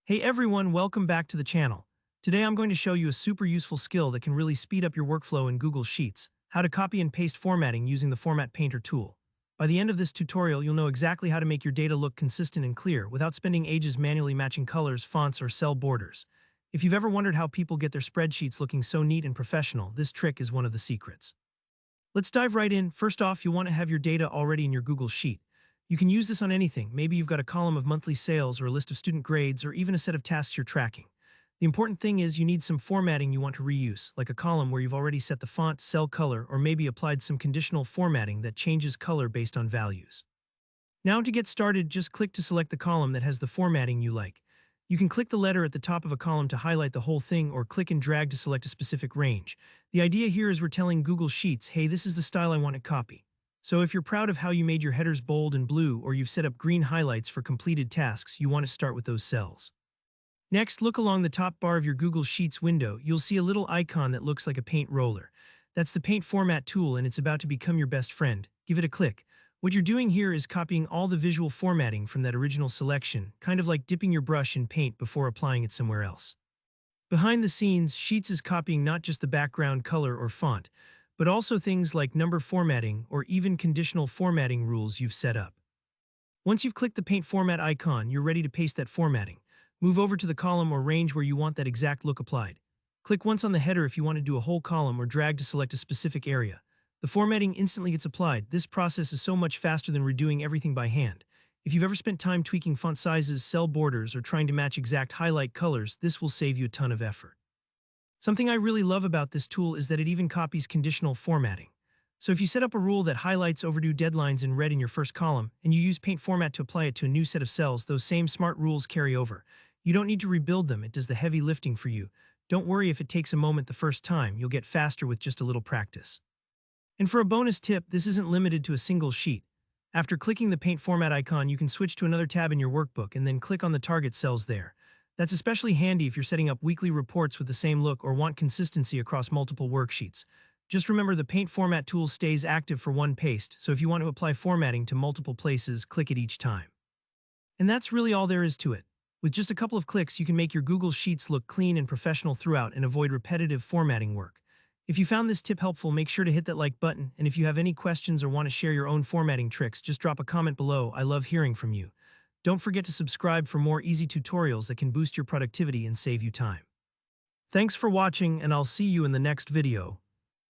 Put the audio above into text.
Hey everyone, welcome back to the channel. Today I'm going to show you a super useful skill that can really speed up your workflow in Google Sheets, how to copy and paste formatting using the Format Painter tool. By the end of this tutorial, you'll know exactly how to make your data look consistent and clear without spending ages manually matching colors, fonts, or cell borders. If you've ever wondered how people get their spreadsheets looking so neat and professional, this trick is one of the secrets. Let's dive right in. First off, you'll want to have your data already in your Google Sheet. You can use this on anything. Maybe you've got a column of monthly sales or a list of student grades or even a set of tasks you're tracking. The important thing is you need some formatting you want to reuse, like a column where you've already set the font, cell color, or maybe applied some conditional formatting that changes color based on values. Now to get started, just click to select the column that has the formatting you like. You can click the letter at the top of a column to highlight the whole thing or click and drag to select a specific range. The idea here is we're telling Google Sheets, hey, this is the style I want to copy. So if you're proud of how you made your headers bold and blue or you've set up green highlights for completed tasks, you want to start with those cells. Next, look along the top bar of your Google Sheets window. You'll see a little icon that looks like a paint roller. That's the Paint Format tool and it's about to become your best friend. Give it a click. What you're doing here is copying all the visual formatting from that original selection, kind of like dipping your brush in paint before applying it somewhere else. Behind the scenes, Sheets is copying not just the background color or font, but also things like number formatting or even conditional formatting rules you've set up. Once you've clicked the Paint Format icon, you're ready to paste that formatting. Move over to the column or range where you want that exact look applied. Click once on the header if you want to do a whole column or drag to select a specific area. The formatting instantly gets applied. This process is so much faster than redoing everything by hand. If you've ever spent time tweaking font sizes, cell borders, or trying to match exact highlight colors, this will save you a ton of effort. Something I really love about this tool is that it even copies conditional formatting. So if you set up a rule that highlights overdue deadlines in red in your first column, and you use Paint Format to apply it to a new set of cells, those same smart rules carry over. You don't need to rebuild them, it does the heavy lifting for you. Don't worry if it takes a moment the first time, you'll get faster with just a little practice. And for a bonus tip, this isn't limited to a single sheet. After clicking the Paint Format icon, you can switch to another tab in your workbook and then click on the target cells there. That's especially handy if you're setting up weekly reports with the same look or want consistency across multiple worksheets. Just remember the Paint Format tool stays active for one paste, so if you want to apply formatting to multiple places, click it each time. And that's really all there is to it. With just a couple of clicks, you can make your Google Sheets look clean and professional throughout and avoid repetitive formatting work. If you found this tip helpful, make sure to hit that like button, and if you have any questions or want to share your own formatting tricks, just drop a comment below. I love hearing from you. Don't forget to subscribe for more easy tutorials that can boost your productivity and save you time. Thanks for watching, and I'll see you in the next video.